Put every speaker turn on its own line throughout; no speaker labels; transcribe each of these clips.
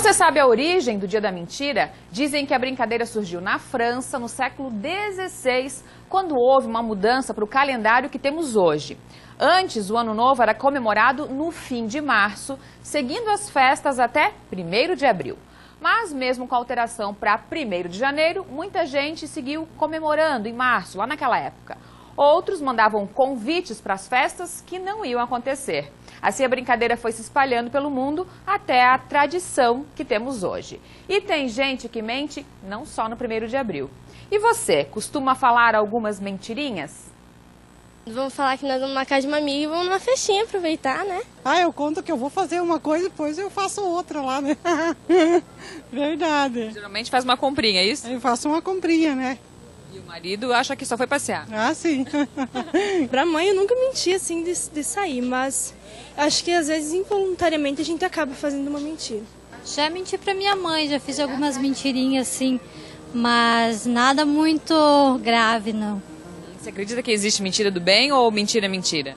você sabe a origem do Dia da Mentira? Dizem que a brincadeira surgiu na França no século XVI, quando houve uma mudança para o calendário que temos hoje. Antes, o Ano Novo era comemorado no fim de março, seguindo as festas até 1º de abril. Mas mesmo com a alteração para 1º de janeiro, muita gente seguiu comemorando em março, lá naquela época. Outros mandavam convites para as festas que não iam acontecer. Assim, a brincadeira foi se espalhando pelo mundo até a tradição que temos hoje. E tem gente que mente não só no 1º de abril. E você, costuma falar algumas mentirinhas?
Vamos falar que nós vamos na casa de uma amiga e vamos numa festinha aproveitar, né?
Eu conto que eu vou fazer uma coisa e depois eu faço outra lá, né? Verdade.
Geralmente faz uma comprinha, é isso?
Eu faço uma comprinha, né?
E o marido acha que só foi passear.
Sim.
Pra mãe eu nunca menti assim de sair, mas acho que às vezes involuntariamente a gente acaba fazendo uma mentira.
Já menti pra minha mãe, já fiz algumas mentirinhas assim, mas nada muito grave não.
Você acredita que existe mentira do bem ou mentira é mentira?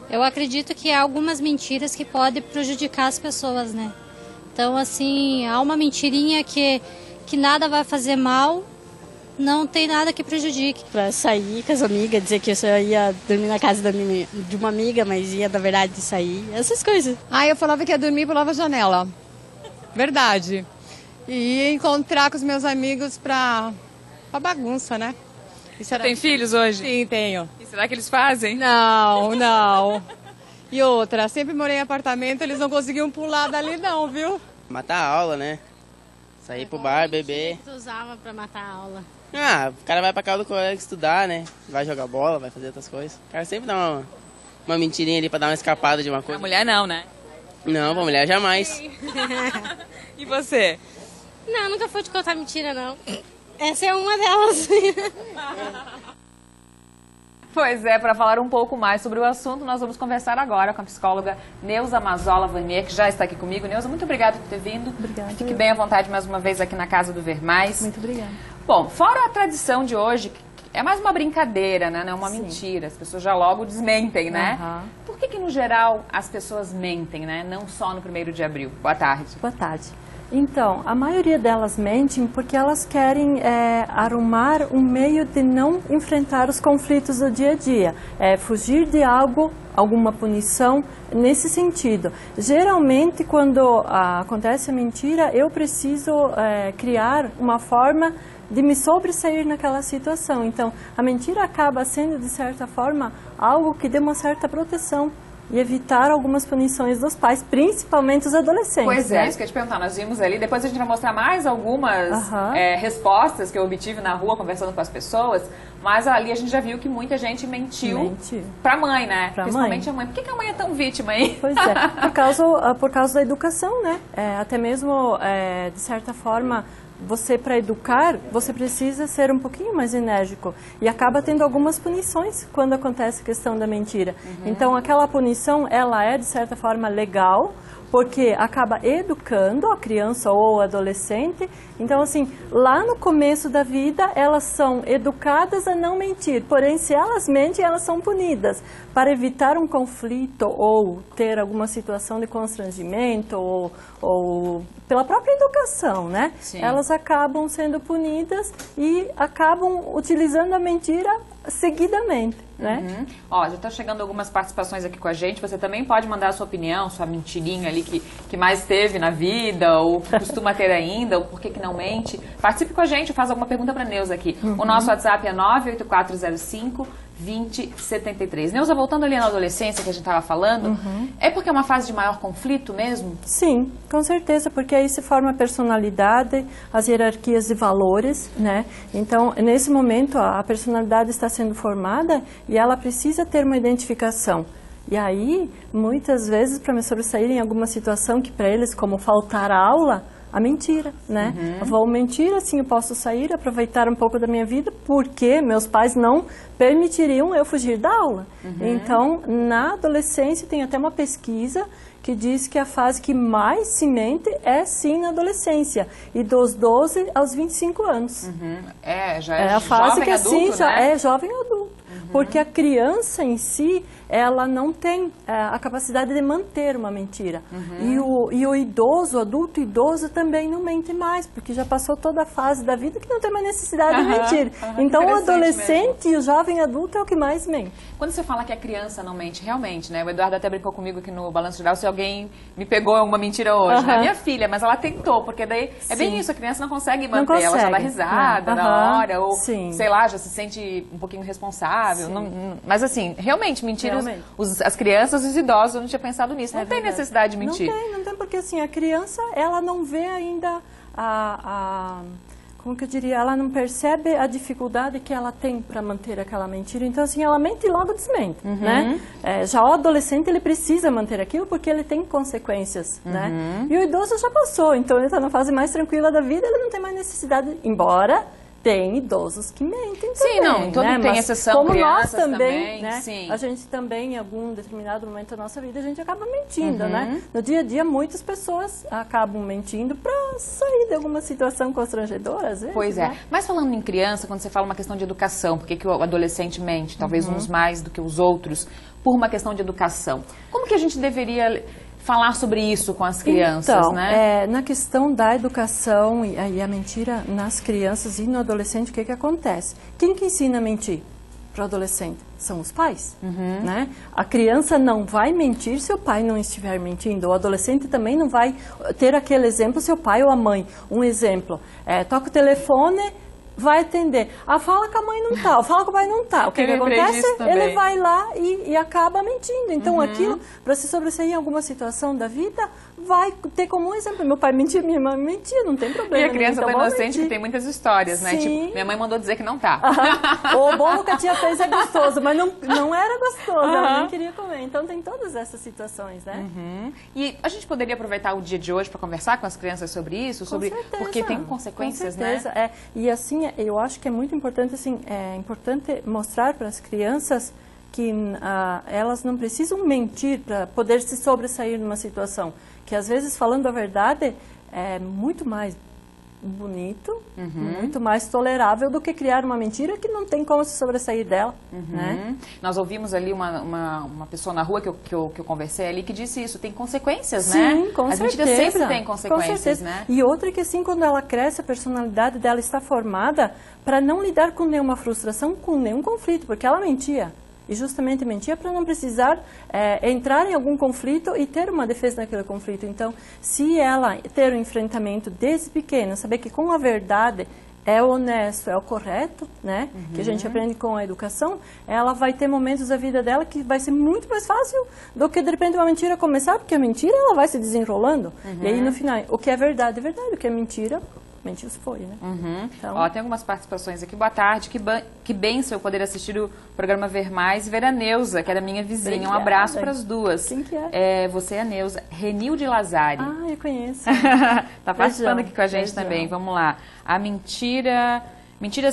Eu acredito que há algumas mentiras que podem prejudicar as pessoas, né? Então, assim, há uma mentirinha que nada vai fazer mal, não tem nada que prejudique.
Pra sair com as amigas, dizer que eu só ia dormir na casa de uma amiga, mas ia, na verdade, sair, essas coisas.
Eu falava que ia dormir e pulava a janela. Verdade. E ia encontrar com os meus amigos pra bagunça, né?
Tem filhos hoje?
Sim, tenho.
E será que eles fazem?
Não. E outra, sempre morei em apartamento, eles não conseguiam pular dali não, viu?
Matar a aula, né? Sair pro bar, beber.
Você usava pra matar a aula?
O cara vai pra casa do colega estudar, né? Vai jogar bola, vai fazer outras coisas. O cara sempre dá uma mentirinha ali pra dar uma escapada de uma coisa.
A mulher não, né?
Não, pra mulher jamais.
E você?
Não, nunca fui de contar mentira, não. Essa é uma delas.
Pois é, para falar um pouco mais sobre o assunto, nós vamos conversar agora com a psicóloga Neuza Mazola Vanier, que já está aqui comigo. Neuza, muito obrigada por ter vindo.
Obrigada.
Fique bem à vontade mais uma vez aqui na Casa do Vermais.
Muito obrigada.
Bom, fora a tradição de hoje, é mais uma brincadeira, né? Não é uma mentira. As pessoas já logo desmentem, né? Por que no geral, as pessoas mentem, né? Não só no 1º de abril. Boa tarde.
Boa tarde. Então, a maioria delas mentem porque elas querem arrumar um meio de não enfrentar os conflitos do dia a dia, fugir de algo, alguma punição, nesse sentido. Geralmente, quando acontece a mentira, eu preciso criar uma forma de me sobressair naquela situação. Então, a mentira acaba sendo, de certa forma, algo que dê uma certa proteção e evitar algumas punições dos pais, principalmente os adolescentes.
Pois é,
né?
isso que eu ia te perguntar. Nós vimos ali, depois a gente vai mostrar mais algumas respostas que eu obtive na rua, conversando com as pessoas, mas ali a gente já viu que muita gente mentiu pra mãe, né? Principalmente a mãe. Por que a mãe é tão vítima aí?
Pois é, por causa da educação, né? Até mesmo, de certa forma, você, para educar, você precisa ser um pouquinho mais enérgico e acaba tendo algumas punições quando acontece a questão da mentira. Então, aquela punição, ela é, de certa forma, legal, porque acaba educando a criança ou o adolescente. Então, assim, lá no começo da vida, elas são educadas a não mentir. Porém, se elas mentem, elas são punidas. Para evitar um conflito ou ter alguma situação de constrangimento ou pela própria educação, né?
Sim.
Elas acabam sendo punidas e acabam utilizando a mentira seguidamente, né?
Ó, já está chegando algumas participações aqui com a gente. Você também pode mandar a sua opinião, sua mentirinha ali que mais teve na vida, ou que costuma ter ainda, ou por que não mente. Participe com a gente, faz alguma pergunta para a Neuza aqui. O nosso WhatsApp é 98405-2073. Neuza, voltando ali na adolescência que a gente estava falando, é porque é uma fase de maior conflito mesmo?
Sim, com certeza, porque aí se forma a personalidade, as hierarquias de valores, né? Então, nesse momento, a personalidade está sendo formada e ela precisa ter uma identificação. E aí, muitas vezes, para me sobressair em alguma situação que para eles, como faltar a aula, a mentira, né? Eu vou mentir, assim eu posso sair, aproveitar um pouco da minha vida, porque meus pais não permitiriam eu fugir da aula. Então, na adolescência, tem até uma pesquisa que diz que a fase que mais se mente é sim na adolescência, e dos 12 aos 25 anos.
Já é
a fase
jovem
que
adulto,
assim,
né?
é jovem adulto. Porque a criança em si, ela não tem a capacidade de manter uma mentira. E o idoso, o adulto idoso também não mente mais, porque já passou toda a fase da vida que não tem mais necessidade de mentir. Então o adolescente e o jovem adulto é o que mais mente.
Quando você fala que a criança não mente, realmente, né? O Eduardo até brincou comigo aqui no Balanço Geral se alguém me pegou uma mentira hoje, né? Minha filha, mas ela tentou, porque daí é bem isso, a criança não consegue manter, ela só dá risada na hora, ou sei lá, já se sente um pouquinho responsável. Mas assim, realmente, mentiras, as crianças e os idosos, eu não tinha pensado nisso, não tem necessidade de mentir.
Não tem, porque assim, a criança, ela não vê ainda como que eu diria, ela não percebe a dificuldade que ela tem para manter aquela mentira. Então, assim, ela mente e logo desmente, né? Já o adolescente, ele precisa manter aquilo porque ele tem consequências, né? E o idoso já passou, então ele está na fase mais tranquila da vida, ele não tem mais necessidade, embora tem idosos que mentem também.
Sim, não, todo mundo tem exceção,
como
crianças
nós também,
né?
Sim. A gente também, em algum determinado momento da nossa vida, a gente acaba mentindo, né? No dia a dia, muitas pessoas acabam mentindo para sair de alguma situação constrangedora, às vezes.
Pois é. Mas falando em criança, quando você fala uma questão de educação, por que o adolescente mente? Talvez uns mais do que os outros, por uma questão de educação. Como que a gente deveria falar sobre isso com as crianças,
então,
né?
Na questão da educação e a mentira nas crianças e no adolescente, o que acontece? Quem que ensina a mentir para o adolescente? São os pais, né? A criança não vai mentir se o pai não estiver mentindo. O adolescente também não vai ter aquele exemplo se o pai ou a mãe. Um exemplo, toca o telefone, vai atender. Fala que a mãe não tá, fala que o pai não tá. O que acontece? Ele vai lá e acaba mentindo. Então, aquilo, para se sobressair em alguma situação da vida, vai ter como um exemplo. Meu pai mentia, minha mãe mentia, não tem problema.
E a criança tá inocente, que tem muitas histórias, né? Tipo, minha mãe mandou dizer que não tá.
O bolo que a tia fez é gostoso, mas não era gostoso, ela nem queria comer. Então, tem todas essas situações, né?
E a gente poderia aproveitar o dia de hoje para conversar com as crianças sobre isso? Sobre porque tem consequências,
com certeza,
né?
E assim, eu acho que é muito importante, assim, é importante mostrar para as crianças que elas não precisam mentir para poder se sobressair numa situação. Que às vezes, falando a verdade, é muito mais bonito, muito mais tolerável do que criar uma mentira que não tem como se sobressair dela, né?
Nós ouvimos ali uma pessoa na rua que eu conversei ali que disse isso, tem consequências,
Sim,
né?
Com
As
certeza.
mentiras sempre têm consequências,
com certeza,
né?
E outra que assim, quando ela cresce, a personalidade dela está formada para não lidar com nenhuma frustração, com nenhum conflito, porque ela mentia. E justamente mentia para não precisar entrar em algum conflito e ter uma defesa naquele conflito. Então, se ela ter um enfrentamento desde pequena, saber que com a verdade é o honesto, é o correto, né? Que a gente aprende com a educação, ela vai ter momentos da vida dela que vai ser muito mais fácil do que de repente uma mentira começar, porque a mentira ela vai se desenrolando. E aí no final, o que é verdade, o que é mentira se foi, né?
Então... Ó, tem algumas participações aqui. Boa tarde, que bênção eu poder assistir o programa Ver Mais e ver a Neuza, que era minha vizinha. Obrigada. Um abraço para as duas.
Quem que é?
Você é a Neuza. Renilde Lazari.
Eu conheço.
Tá participando aqui com a gente também. Vamos lá. A mentira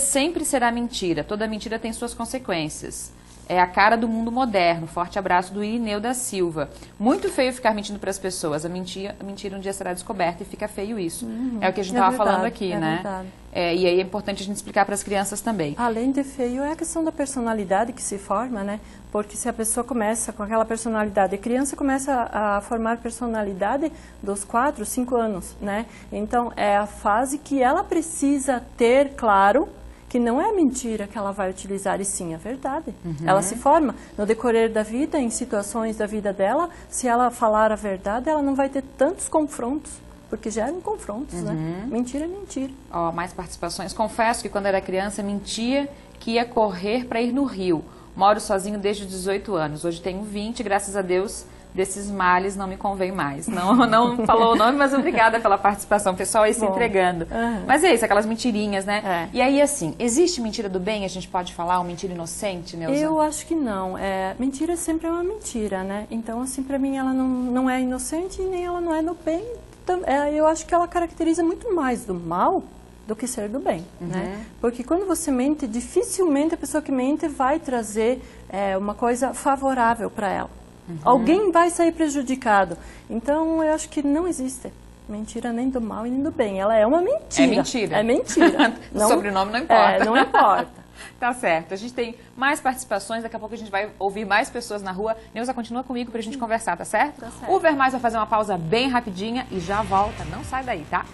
sempre será mentira. Toda mentira tem suas consequências. É a cara do mundo moderno. Forte abraço do Irineu da Silva. Muito feio ficar mentindo para as pessoas. A mentira um dia será descoberta e fica feio isso. É o que a gente estava falando aqui, né? E aí é importante a gente explicar para as crianças também.
Além de feio, é a questão da personalidade que se forma, né? Porque se a pessoa começa com aquela personalidade, a criança começa a formar personalidade dos 4, 5 anos, né? Então, é a fase que ela precisa ter claro que não é a mentira que ela vai utilizar, e sim a verdade. Ela se forma no decorrer da vida, em situações da vida dela, se ela falar a verdade, ela não vai ter tantos confrontos, porque geram confrontos, né? Mentira é mentira.
Ó, mais participações. Confesso que quando era criança, mentia que ia correr para ir no Rio. Moro sozinho desde os 18 anos. Hoje tenho 20, graças a Deus, desses males não me convém mais. Não falou o nome, mas obrigada pela participação. O pessoal aí se entregando. Mas é isso, aquelas mentirinhas, né? E aí, assim, existe mentira do bem? A gente pode falar uma mentira inocente, Neuza?
Eu acho que não. Mentira sempre é uma mentira, né? Então, assim, pra mim, ela não é inocente e nem ela não é do bem. Eu acho que ela caracteriza muito mais do mal do que ser do bem, né? Porque quando você mente, dificilmente a pessoa que mente vai trazer uma coisa favorável para ela. Alguém vai sair prejudicado. Então, eu acho que não existe mentira nem do mal e nem do bem. Ela é uma mentira.
É mentira.
É mentira.
O sobrenome não importa.
Não importa.
Tá certo. A gente tem mais participações, daqui a pouco a gente vai ouvir mais pessoas na rua. Neuza, continua comigo pra gente conversar, tá certo?
Tá certo.
O Ver Mais vai fazer uma pausa bem rapidinha e já volta. Não sai daí, tá?